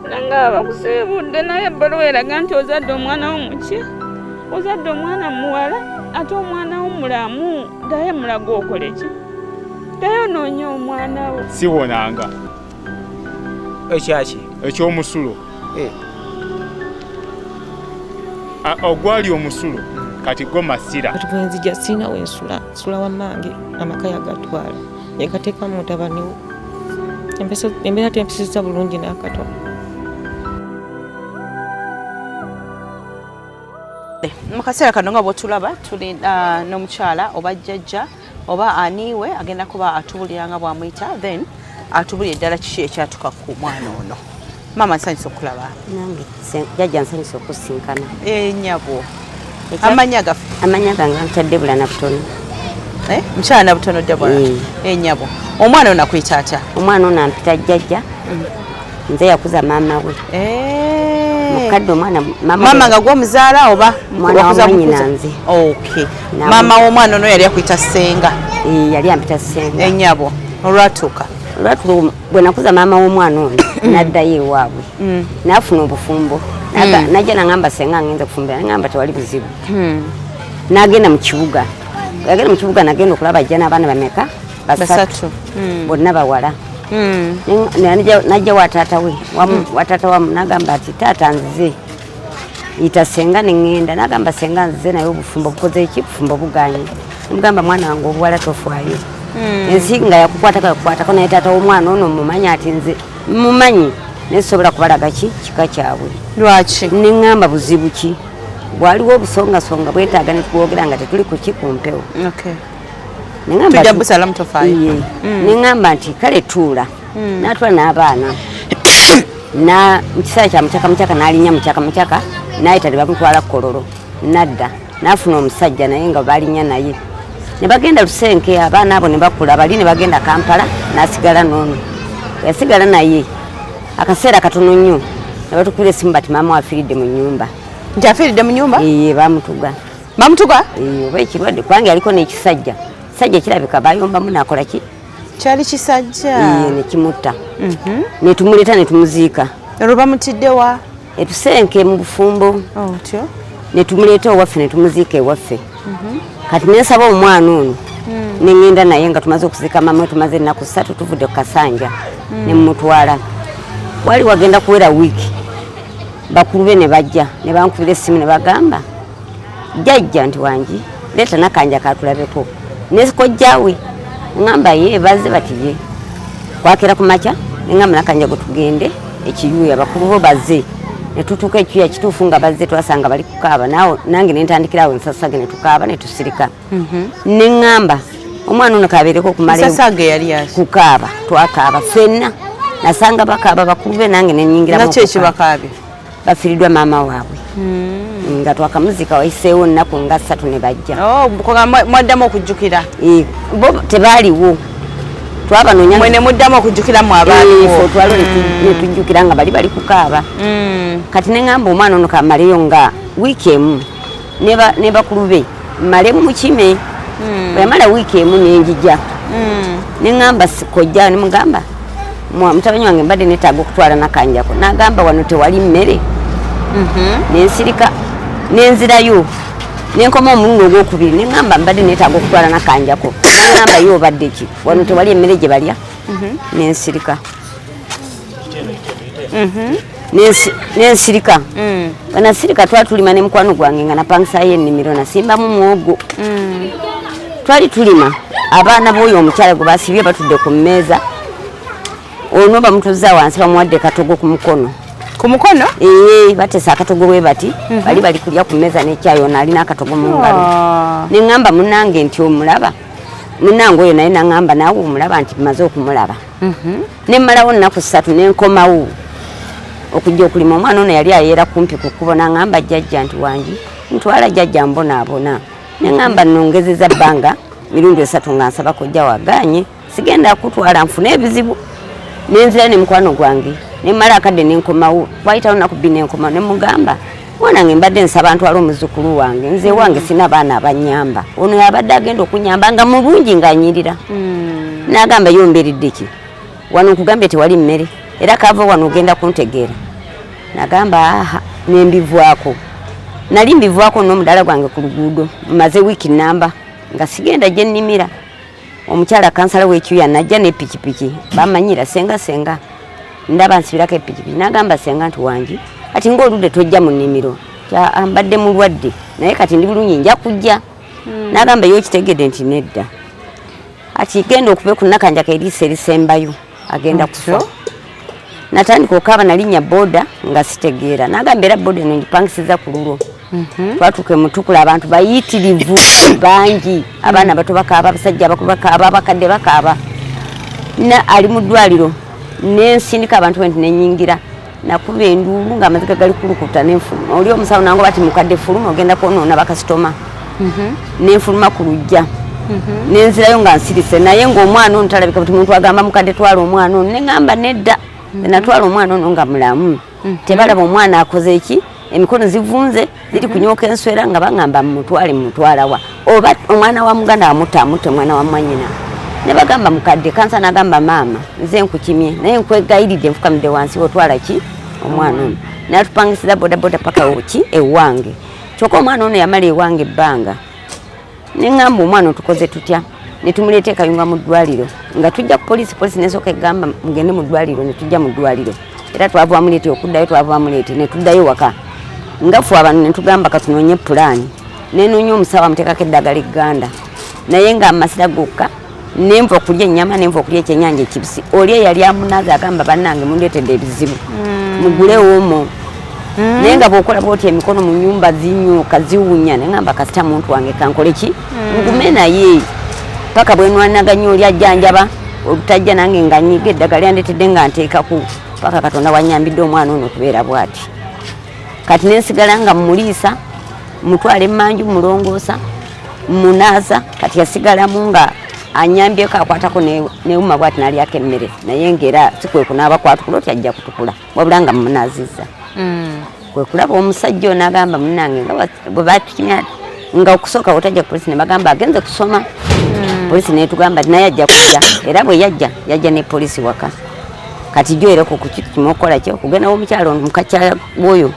nanga bakusibudde naye ebbaluwa eraga nti ozadde omwana wo muki ozadde omwana muwala ate omwana wo mulamu ddayo mulaga okole ki ddayo noonya omwana wo siwonanga ekyaki ekyomusulo ogwali omusulo kati go masira kati bwenzija sirina wensula nsula wammange amaka yagatwala yekateeka mu mutabani wo embeera tempisiza bulungi n'akatono. Mu kaseera kano nga bw'otulaba tuli n'omukyala oba jjajja oba aniiwe agenda kuba atubulira nga bw'amuyita then atubulire ddala kiki ekyatuka ku mwana ono. Maama nsanyusa okulaba. Nange jjajja nsanyusa okusinkana. Nnyabo amanya gafe amanya gange ntadde bula nabutono. Mukyala nabutono dda bwala. Nnyabo omwana ono akuyita atya? Omwana ono ampita jjajja nze yakuza maama we. Mukadde omwana maama nga gw'omuzaala oba mwana wa nnyina nze. Okay. Maama w'omwana ono yali akuyita ssenga. Yali ampita ssenga. Nnyabo olwatuuka bwe nakuza maama w'omwana ono n'addayo ewaabwe n'afuna obufumbo najja nagamba senga ngenza kufumbira nagamba tewali buzibu n'agenda mu kibuga yagenda mu kibuga nagenda okulaba ajja n'abaana bameka basatu bonna bawala najja wataata we wataata wamu nagamba ati taata nzize yita senga neŋŋenda nagamba senga nzize naye obufumbo bukoze eki bufumbo buganye mugamba mwana wange obuwala tofaayo ensi nga yakukwatako naye taata w'omwana ono mumanyi ati nze mumanyi nesobola kubalaga kika kyabwe. Lwaki? Neŋŋamba buzibu ki bwaliwo obusongasonga bwetaaga ne twogera nga tetuli ku ki ku mpewo. Tujja busalamu tofaayo. Neŋŋamba nti kale tuula n'atwala n'abaana mu kiseera kya mukyaka n'alinnya mukyaka n'ayita ne bamutwala kololo n'adda n'afuna omusajja naye nga balinnya naye ne bagenda Lusenke abaana abo ne bakula bali ne bagenda Kampala n'asigala n'ono yasigala naye akaseera katono nnyo ne batukubira essimu bati maama wafiiridde mu nnyumba. Nti afiiridde mu nnyumba? Bamutuga. Bamutuga? Oba ekirwadde kubanga yaliko n'ekisajja kisajja kirabika bayombamu n'akola ki kyali kisajja ne kimutta ne tumuleeta ne tumuziika. Olwo bamutidde wa? Etusenke mu bufumbo otyo ne tumuleeta ewaffe ne tumuziika ewaffe. Kati nensaba omwana ono ne ŋŋenda naye nga tumaze okuziika maama we tumaze ennaku 3 tuvudde ku Kasanja ne mumutwala. Wali wagenda kuwera wiiki bakulu be ne bajja ne bankubira essimu ne bagamba jjajja nti wangi leeta nakanja katulabeko nesikojjaawe ŋŋamba ye bazze bati ye kwakera ku makya neŋŋamba nakanja gwe tugende ekiyuya bakulu bo bazze ne tutuuka ekiyuya kituufu nga bazze twasanga bali kukaaba nange ne ntandikirawo ensasage ne tukaaba ne tusirika neŋŋamba omwana ono kabeereko okumala kukaaba twakaaba ffenna nasanga bakaaba bakulu be nange nenyingira bafiiriddwa maama waabwe nga twakamuzika wayiseewo nnaku nga 3 ne bajja. Mwaddamu okujjukira? Bo tebaaliwo twabanoonya mwene muddamu okujjukira mu abaaliwo twalo ne tujjukira nga bali kukaaba. Kati neŋŋamba omwana ono kamaleyo nga wiiki emu ne bakulu be mmalemu mukime bwe yamala wiiki emu nenjija neŋŋamba sikojja ne mugamba mutabani wange mbadde neetaaga okutwala nakanjako n'agamba wano tewali mmere nensirika nenzirayo nenkoma omulundi ogwokubiri neŋŋamba mbadde neetaaga okutwala nakanjako neŋŋamba yo obadde ki wano tewali emmere gye balya nensirika nensirika banasirika twatulima ne mukwano gwange nga napangisayo ennimiro nasimbamu muwogo twali tulima abaana b'oyo omukyala gwe basibye batudde ku mmeeza ono bamutuzza wansi bamuwadde katogo ku mukono. Ku mukono? Batesa akatogo bwe bati bali kulya ku mmeeza n'ekyayo nalina akatogo mu ngalo. Neŋŋamba munnange nti omulaba munnange oyo naye naŋŋamba naawe omulaba nti bimaze okumulaba. Ne mmalawo nnaku 3 nenkomawo okujja okulima. Omwana ono yali ayeera kumpi ku kkubo n'aŋŋamba jjajja nti wangi ntwala jjajja mbonaabona. Neŋŋamba nongezeza bbanga mirundi 3 nga nsaba kojja waganye sigenda kutwala nfune ebizibu. Nenzira ne mukwano gwange nemala akadde nenkomawo wayitawo nnaku 2 nenkoma ne mugamba mwanange mbadde nsaba ntwala omuzukulu wange nze wange sina baana abanyamba ono yabadde agenda okunyamba nga mulungi ng'anyirira. N'agamba yomberedde ki wano nkugambye tewali mmere era kava wano ogenda kuntegeera nagamba aha nembivwako nali mbivwako n'omudala gwange ku luguudo maze wiiki namba nga sigenda gye nnimira omukyala kansala w'ekyuya najja ne pikipiki bamanyira senga ndaba nsibirako epikipiki nagamba senga nti wangi ati ng'oludde tojja mu nnimiro mbadde mulwadde naye kati ndi bulungi nja kujja nagamba yo kitegedde nti nedda ati genda okuve ku Nakanja eriisa erisembayo agenda kufa natandika okukaaba nalinnya boda nga sitegeera nagamba era boda eno ngipangisiza ku lulo twatuuke mutukula abantu bayitirivu bangi abaana bato bakaaba abasajja abakulu bakaaba abakadde bakaaba ali mu ddwaliro nensindika abantu benti nenyingira nakuba enduulu ng'amaziga gali kulukuta nenfuluma oli omusawo nango bati mukadde fuluma ogenda kwonoona bakasitoma nenfuluma ku lujja nenzirayo nga nsirise naye ng'omwana ono talabika buti muntu agamba mukadde twala omwana ono neŋŋamba nedda natwala omwana ono nga mulamu tebalaba omwana akoze eki emikono zivunze ziri kunyooka enswera nga baŋŋamba mutwalawa oba omwana wa muganda amutte omwana wa mwanyina ne bagamba mukadde kansa nagamba maama nze nkukimye naye nkwegayiridde nfukamidde wansi otwala ki omwana ono natupangisiza bodaboda paka ki ewange kyokka omwana ono yamala ewange ebbanga neŋŋamba omwana otukoze tutya netumuleeta ekayunga mu ddwaliro nga tujja ku polisi nesooka egamba mugende mu ddwaliro netujja mu ddwaliro era twavamuleete okuddayo twavamuleete netuddayo waka ngafu abantu netugamba katunoonye pulaani nenoonya omusawo amuteekako eddagala egganda naye nga amasira gokka nenva okulya ennyama nenva okulya ekyenyanja ekibisi oli eyali amunaza agamba bannange mundeetedde ebizibu mugulewo omwo naye nga bwokola bwoti emikono mu nyumba zinyuuka ziwunya neŋŋamba kasita muntu wange kankole ki ngume naye paka bwenwanaganya oli ajjanjaba olutajja nange nga nyiga eddagala lyandetedde nga nteekaku paka Katonda wanyambidde omwana ono okubeera bwati kati nensigala nga mumuliisa mutwala emmanju mulongoosa munaaza kati yasigalamu nga anyambyeko akwatako neuma bwati nalyako emmere naye ngaera sikwekunaaba kwatukula oti ajja kutukula wabula nga mumunaazizza kwekulaba omusajja ono agamba munange nga bwe batukimya nga okusooka otajja ku polisi ne bagamba agenze kusoma polisi netugamba naye ajja kujja era bwe yajja ne polisi waka kati joereko ku kitu kimokola kyo kugenda omukyalo mukacha boyo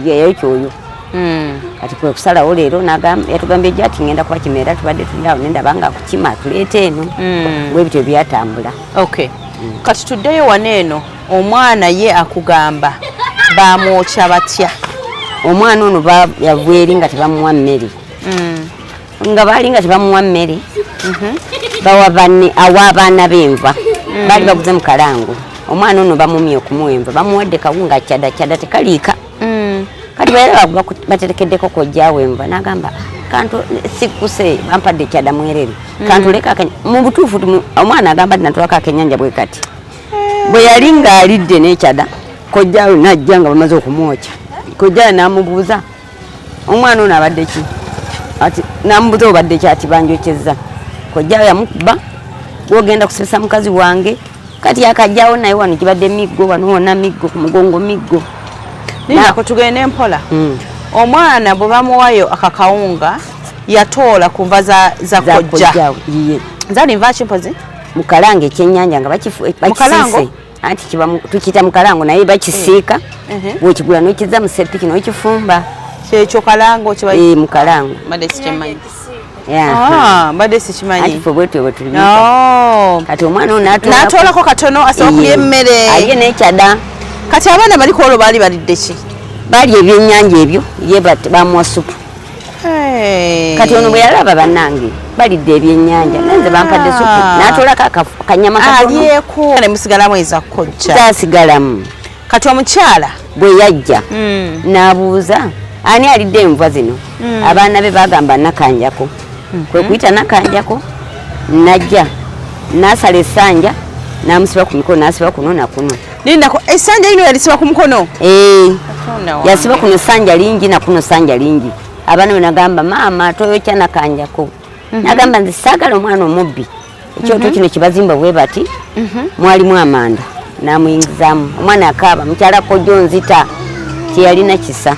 yayokyoyo kati kwe kusalawo leero yatugambye jati ngenda kuba kimera tubadde tulirawo nenda banga kukima tuleete eno bwebityo byatambula kati tuddeyo waneeno omwana ye akugamba bamwokya batya omwana ono yava eri nga tebamuwa mmere nga baali nga tebamuwa mmere bawa abaana b'enva baali baguze mu kalango omwana ono bamumye okumuwa enva bamuwadde kawunga kyada tekaliika kati baera baterekeddeko kojjaawo enva n'agamba kantu sikkuse bampadde kyada mwerere kantuleka mu butuufu omwana agamba ti natulako akenyanja bwe kati bwe yali ng'alidde n'ekyada kojjaawe najja nga bamaze okumwokya kojjaawe n'amubuuza omwana ono abadde ki ati namubuuza obadde ki ati banjokyezza kojjaawe yamukuba gwogenda kusibisa mukazi wange kati yakajjaawo naye wano kibadde miggo wano wonna miggo ku mugongo miggo nako tugende mpola omwana bwe bamuwayo akakawunga yatoola ku nva za kojja zali nva kimpozi mukalango ekyenyanja nga bakisiise anti tukiyita mukalango naye bakisiika bwekigula nokiza musepiki nokifumba kyekyo kalango mukalango mbadde sikimanyi bwetyo bwetuli kati omwana natoolako katono asaba kulya emmere alye n'ekyada kati abaana baliko olwo baali balidde ki baali ebyennyanja ebyo ye bamuwa supu kati ono bwe yalaba bannange balidde ebyennyanja nenze bampadde supu n'atoolako akanyama alyeko nemusigalamu eza kkojja tasigalamu kati omukyala bwe yajja n'abuuza ani alidde enva zino abaana be bagamba nakanjako kwe kuyita nakanjako najja n'asala essanja n'amusiba ku mikono n'asiba kuno nakuno lindako essanja lino yalisiba ku mukono yasiba kuno essanja lingi nakuno essanja lingi abaana benagamba maama toyokya nakanjako nagamba nze saagala omwana omubbi ekyoto kino kibazimba bwe bati mwalimu amanda namuyingizaamu omwana akaaba mukyala kojjo nzita teyalina kisa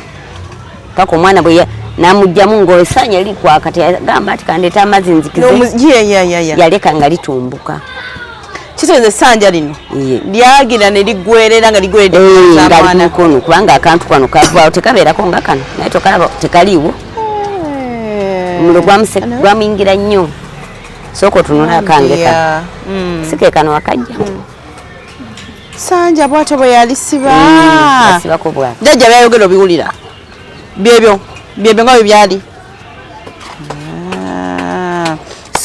paka omwana bwe namugjamu ng'essanja likwaka teyagamba ati kandeeta amazzi nzikize yaleka nga litumbuka kitegeeza essanja lino lyagira ne liggwerera nga ligweredde mukono kubanga akantu kano kavaawo tekabeerako nga kano naye tokalaba tekaliiwo omuliro gwamuyingira nnyo sooka otunula akange kano sike kano wakajja sanja bwatyo bwe yalisiba asibako bwati jjajja byayogera obiwulira byebyo nga bwe byali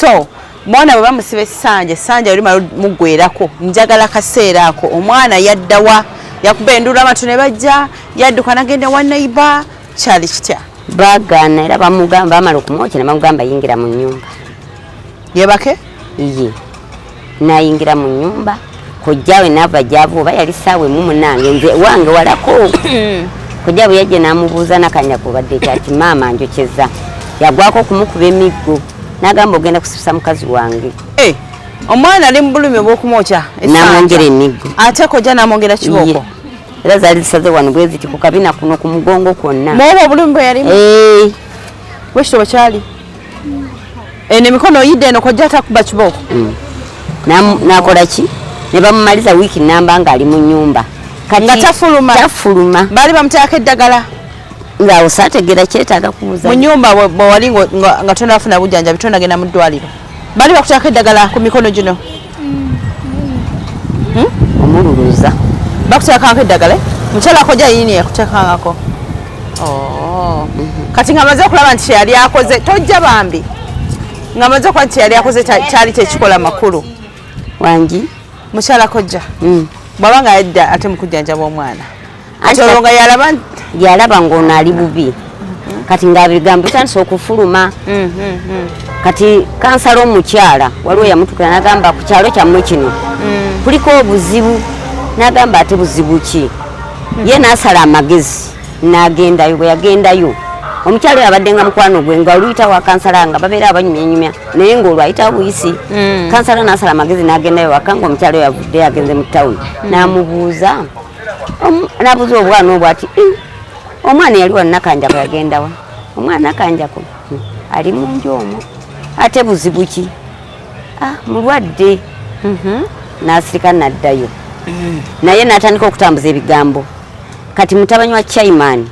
so mwana bwe bamusiba essanja olimala muggwerako njagala kaseera ako omwana yaddawa yakuba endula abantu ne bajja yadduka nagenda wa neighbor kyali kitya baagaana era bamugamba bamala okumwokya ne bamugamba yingira mu nnyumba yebake ye nayingira mu nnyumba kojjawe naava gyava oba yali ssaawa emu munange nze wange walako kojjawe yajja n'amubuuza nakanya kubadde kyati maama njokyeza yagwako okumukuba emiggo n'agamba ogenda kusibisa mukazi wange omwana ali mu bulumi obw'okumwokya n'amwongera emiggo ate kojja n'amwongera kibooko era zaali zisaze wano bwe ziti ku kabina kuno ku mugongo kwonna mwoba obulumi bwe yalimu bwekito bwe kyali nemikono oyidde eno kojja atakuba kibooko nakola ki ne bamumaliza wiiki namba ng'ali mu nnyumba nga tafuluma baali bamuteekako eddagala ng'awo saategeera kyetaaga kubuuza mu nnyumba bwe wali nga tonafuna bujjanjabi tonagenda mu ddwaliro baali bakuteekako eddagala ku mikono gino omululuza bakuteekako eddagala mukyala kojja yini yakuteekangako kati nga amaze okulaba nti kyeyali akoze tojja bambi nga amaze okuba nti kyeyali akoze kyali tekikola makulu wangi mukyala kojja bw'aba nga yadda ate mu kujjanjaba omwana ati olwo nga yalaba ng'ono ali bubi kati ng'abigambo bitandise okufuluma kati kansala omukyala waliwo yamutukira n'agamba ku kyalo kyammwe kino kuliko obuzibu n'agamba ate buzibu ki ye n'asala amagezi n'agendayo bwe yagendayo omukyala oyo abadde nga mukwano gwe nga oluyita wa kansala nga babeera abanyumyanyumya naye ng'olwo ayita buyisi kansala n'asala amagezi n'agendayo waka nga omukyala oyo yavudde yagenze mu tawuni n'amubuuza n'abuuza obwana obwo ati omwana yali wa Nakanjako yagendawa omwana Nakanjako ali mu nju omwo ate buzibu ki mulwadde n'asirika n'addayo naye n'atandika okutambuza ebigambo kati mutabani wa Chairman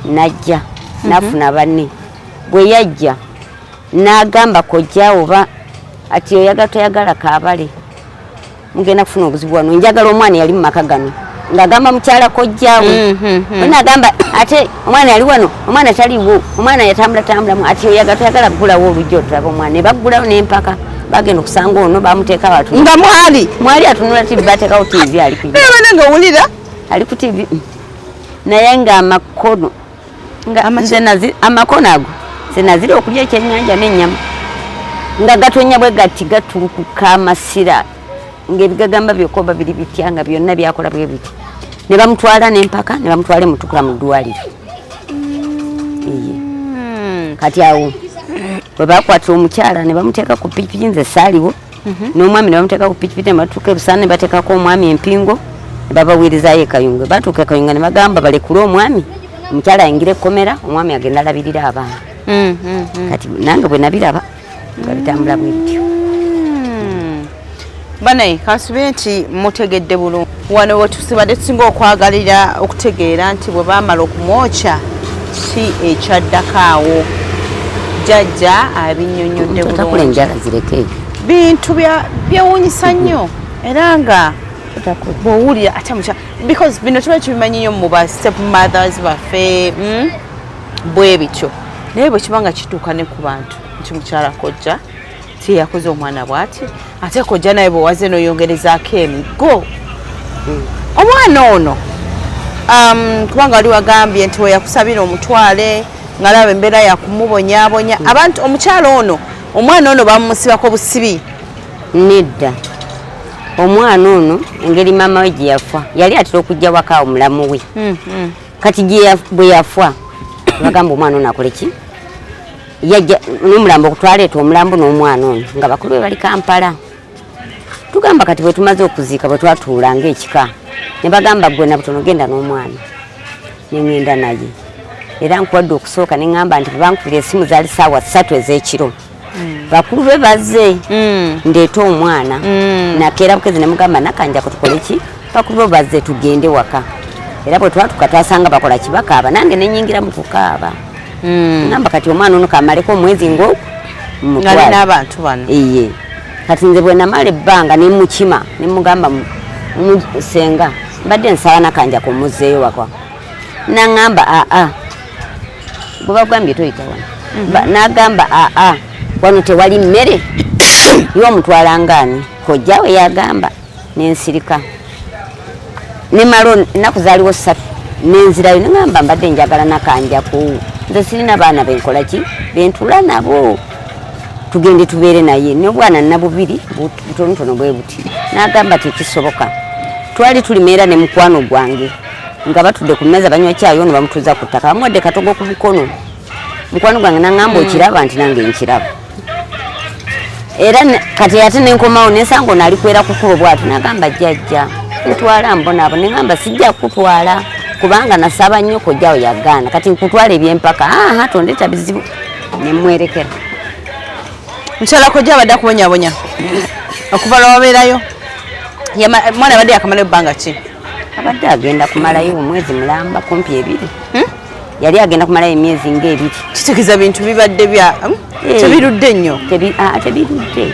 najja nafuna banne bwe yajja n'agamba kojja oba ati oyagala toyagala kaabale mugenda kufuna obuzibu wano njagala omwana yali mu maka gano ng'agamba mukyala kojjaawe n'agamba ate omwana yali wano omwana taliwo omwana yatambulatambulamu ati oyagala toyagala kugulawo olujja otulaba omwana ne baggulawo n'empaka bagenda okusanga ono bamuteeka watu nga mwali atunula tivi bateekawo tivi ali ku nga owulira ali ku tivi naye ng'amakono amakono ago zenazira okulya ekyennyanja n'ennyama nga gatonya bwe gati gatulukuka amasira ng'ebigagamba byokoba biri bitya nga byonna byakola bwe biti ne bamutwala n'empaka ne bamutwala emutukula mu ddwaliro kati awo bwe bakwatira omukyala ne bamuteeka ku pikipiki nze saaliwo n'omwami ne bamuteeka ku pikipiki ne batuuka ebusaana ne bateekako omwami empingo ne babaweerezaayo ekayunga batuuka ekayunga ne bagamba balekule omwami omukyala ayingira ekkomera omwami agenda alabirira abaana kati nange bwe nabiraba nga bitambula bwetyo banaye kansubire nti mutegedde bulungi wano wetusibadde tusinga okwagalira okutegeera nti bwe baamala okumwokya ki ekyaddako awo jjajja abinnyonnyodde bulungi enjala zireke ebyo bintu byewuunyisa nnyo era nga bw'owulira ate mukyala because bino tuba tubimanyi nnyo mu ba step mothers baffe bwe bityo naye bwe kiba nga kituuka ne ku bantu nti mukyala kojja tiyakoze omwana bw'ati ate kojja naye bwewaze n'oyongerezaako emiggo omwana ono kubanga wali wagambye nti weyakusabira omutwale ngalaba embeera yakumubonyaabonya abantu omukyala ono omwana ono bamumusibako busibi nedda omwana ono engeri maama we gye yafa yali atera okujja waka omulamu we kati bwe yafa bagamba omwana ono akole ki yajja n'omulambo okutwaleeta omulambo n'omwana ono nga bakulu be bali Kampala tugamba kati bwe tumaze okuziika bwe twatuula ng'ekika ne bagamba gwe nabutono genda n'omwana ne ŋŋenda naye era nkuwadde okusooka ne ŋŋamba nti bwe bankubira essimu zaali ssaawa 3 ez'ekiro bakulu be bazze ndeeta omwana nakeera bukezi ne mugamba nakanja kutukole ki bakulu be bazze tugende waka era bwe twatuka twasanga bakola kibakaaba nange nenyingira mu kukaaba ngamba kati omwana ono kamaleko omwezi ngo ngali n'abantu bano iye kati nze bwe namala ebbanga ne mukima ne mugamba musenga mbadde nsaba nakanja kumuzeeyo waka nangamba gwe bagambye toyita wano nagamba wano tewali mmere y'omutwala ngaani kojjawe yagamba nensirika nemalo ennaku zaaliwo 3 nenzirayo nengamba mbadde njagala nakanjaku nze sirina baana benkola ki bentula nabo tugende tubeere naye n'obwana nabubiri butonotono bwe buti nagamba tekisoboka twali tulimeera ne mukwano gwange nga batudde ku mmeeza banywa kyayo ono bamutuuza ku ttaka bamuwadde katogo ku mukono mukwano gwange nangamba okiraba nti nange nkiraba era kati ate nenkomawo nensanga ono ali kwera kukuba bwatu nagamba jjajja ntwala mbonaabo nengamba sijja kutwala kubanga nasaba nnyo kojjawo yagaana kati nkutwala ebyempaka tondeta bizibu nemwerekera mukyala kojja abadde akubonyabonya okuva lwabeerayo mwana abadde yakamalayo ebbanga ki abadde agenda kumalayo omwezi mulamba kumpi 2 yali agenda kumalayo emyezi nga 2 kitegeeza bintu bibadde bya tebirudde nnyo tebirudde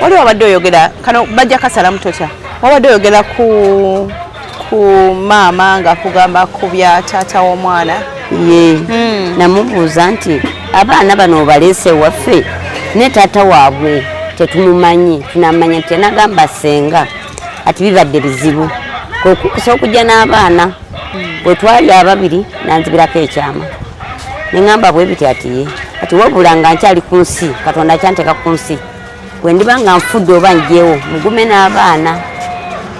wali wabadde oyogera kano bajja kasalamu totya wabadde oyogera ku maama nga kugamba ku bya taata w'omwana ye namubuuza nti abaana bano obaleese waffe ne taata waabwe tetumumanyi tunamanya nti nagamba senga ati bibadde bizibu kusa okujja n'abaana bwe twali ababiri nanzibirako ekyama neŋŋamba bwe biti ati ati wabula nga nkyali ku nsi katonda akyanteeka ku nsi bwe ndiba nga nfudde oba njewo mugume n'abaana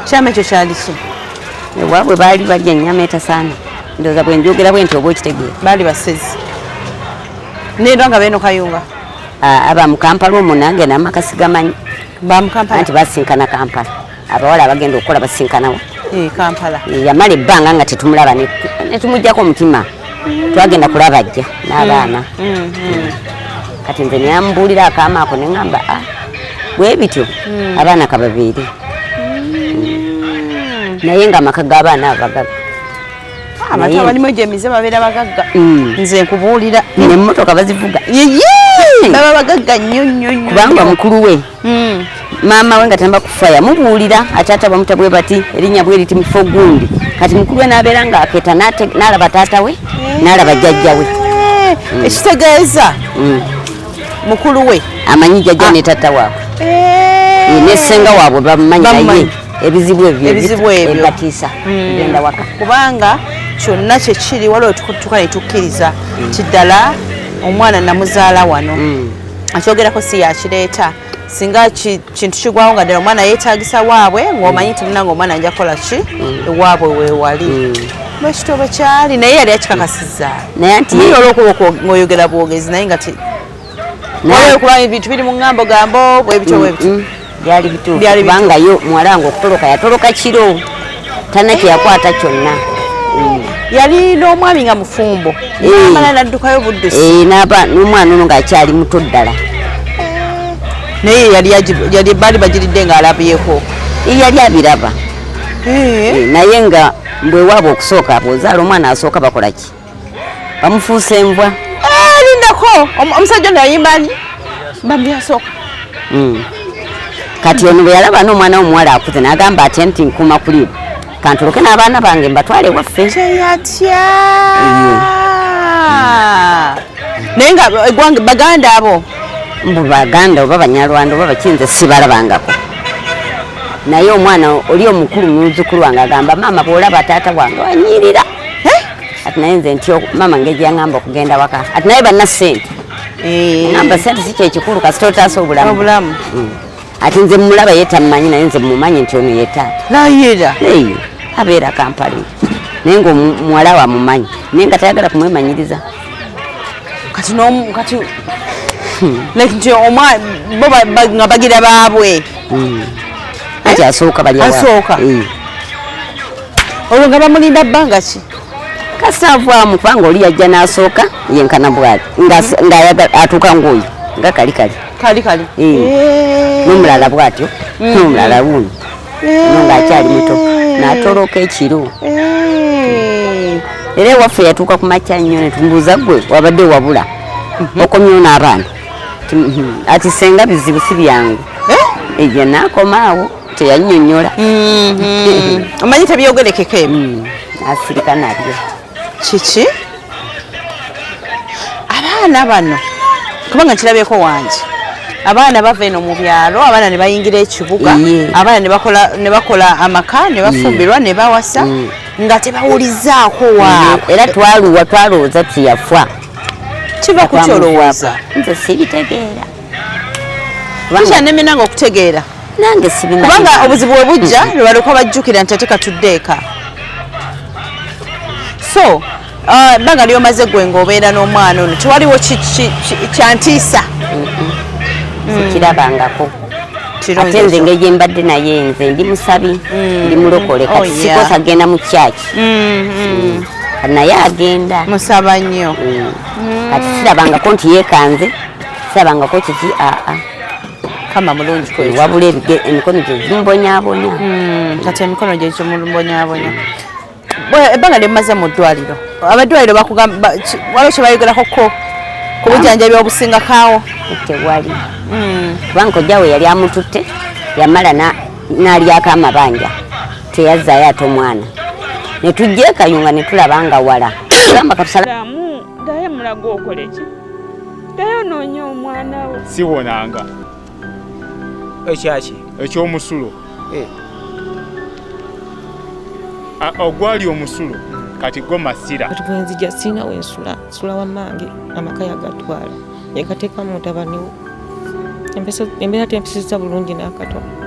kyama ekyo kyali ki ewaabwe baali balya ennyama etasaana ndowooza bwe njogera bwe nti oba okitegeera baali basezi neera nga beeno kayunga aba mu Kampala omwo nange namakasi gamanyi bamukampala anti basinkana Kampala abawala abagenda okukola basinkanawo Kampala yamala ebbanga nga tetumulaba netumugjako omutima twagenda kulaba ajja n'abaana kati nze neyambuulira akaama ako neŋŋamba bwe bityo abaana kababeere naye nga amaka g'abaana abagagga abantu abalimu egyo emize babeera bagagga nze nkubuulira nemmotoka bazivuga baba bagagga nnyo nnyo kubanga mukulu we maama we nga tamba kufa yamubuulira ataata bamuta bwe bati erinnya bwe liti mufo gundi kati mukulu we n'abeera ng'akeeta n'alaba taata we n'alaba jjajja we ekitegeeza mukulu we amanyi jjajja ne taata waabwe nesenga waabwe bamumanyi naye ebizibu ebyo ebatiisa genda waka kubanga kyonna kyekiri waliwo tuka ne tukkiriza kiddala omwana namuzaala wano akyogerako si yakireeta singa kintu kigwawo nga ddala omwana yeetagisa waabwe ng'omanyi tinunanga omwana ajja kukola ki ewaabwe weewali bwekityo bwe kyali naye yali akikakasizza naye nti olwokuba ng'oyogera bwogezi naye nga kuba ebintu biri mu ŋŋambo gambo bwebityo bwebityo byali bituufu kubanga yo muwala wange okutoloka yatoloka kiro tana kyeyakwata kyonna yali n'omwami nga mufumbo amala naddukayo buddusi n'omwana ono ng'akyali muto ddala naye yali baali bagiridde ng'alabyeko yali abiraba naye nga mbwewaabwe okusooka bw'ozaala omwana asooka bakola ki bamufuusa envwa lindako omusajja ono yayimbani bambi asooka kati ono bwe yalaba n'omwana w'omuwala akuze n'agamba ate nti nkuma kuliibwa kantoloke n'abaana bange mbatwale waffe kyeyatya naye nga egwange baganda abo mbu baganda oba banyalwanda oba bakinze sibalabangako naye omwana oli omukulu muzukulu wange agamba maama bw'olaba taata wange wanyirira ati naye nze ntyo maama ng'egyaŋŋamba okugenda waka ati naye banna ssente ŋŋamba ssente si kyekikulu kasita otaasa obulamu ati nze mulaba ye tammanyi naye nze mumanyi nti ono ye taata layira abeera Kampala naye ng'omuwala we amumanyi naye nga tayagala kumwemanyiriza kati nti bo nga bagira baabwe anti asooka asooka olwo nga bamulinda bbanga ki kasavaamu kubanga oli yajja n'asooka yenkana bwati nga atuuka ng'oyo nga kali n'omulala bwatyo n'omulala wuuno no ng'akyali muto n'atoloka ekiro era ewaffe yatuuka ku makya nnyo ne tumubuuza gwe wabadde wabula okomyewo n'abaana ati senga bizibu si byangu eyo n'akomaawo teyannyonnyola omanyi tebyogerekeka ebyo asirika nabyo kiki abaana bano kubanga nkirabyeko wangi abaana bava eno mu byalo abaana ne bayingira ekibuga abaana ne bakola amaka ne bafumbirwa ne bawasa nga tebawulizaako waabwe era twalowooza tuyafa kiva ku kyolowooza nze sibitegeera kikyanemenanga okutegeera nange sibimanyi kubanga obuzibu bwe bujja lwe baleka bajjukira nti ate katudde eka so banga lyomaze gwe ng'obeera n'omwana ono tewaliwo kyantiisa sikirabangako ate nze engeri gye mbadde naye nze ndi musabi ndi mulokole kati sikosa agenda mu kyaki naye agenda musaba nnyo kati sirabangako nti yeekanze sirabangako kiki kama mulungi wabula emikono gye zimbonyaabonya kati emikono gye kimumbonyaabonya ebbanga lyemmaze mu ddwaliro abaddwaliro bakugamba waliwo kye bayogerako ku bujjanjabi obusingakaawo tewali kubanga kojja we yali amututte yamala n'alyako amabanja teyazzaayo ate omwana ne tujja ekayunga ne tulaba nga wala gamba katusalamu ddayo mulago okole ki ddayo noonya omwana wo siwonanga ekyaki ekyomusulo ogwali omusulo kati go masira kati bwenzija sirina wensula wammange amaka yagatwala yekateekamu mutabani we embeera tempisiza bulungi n'akatono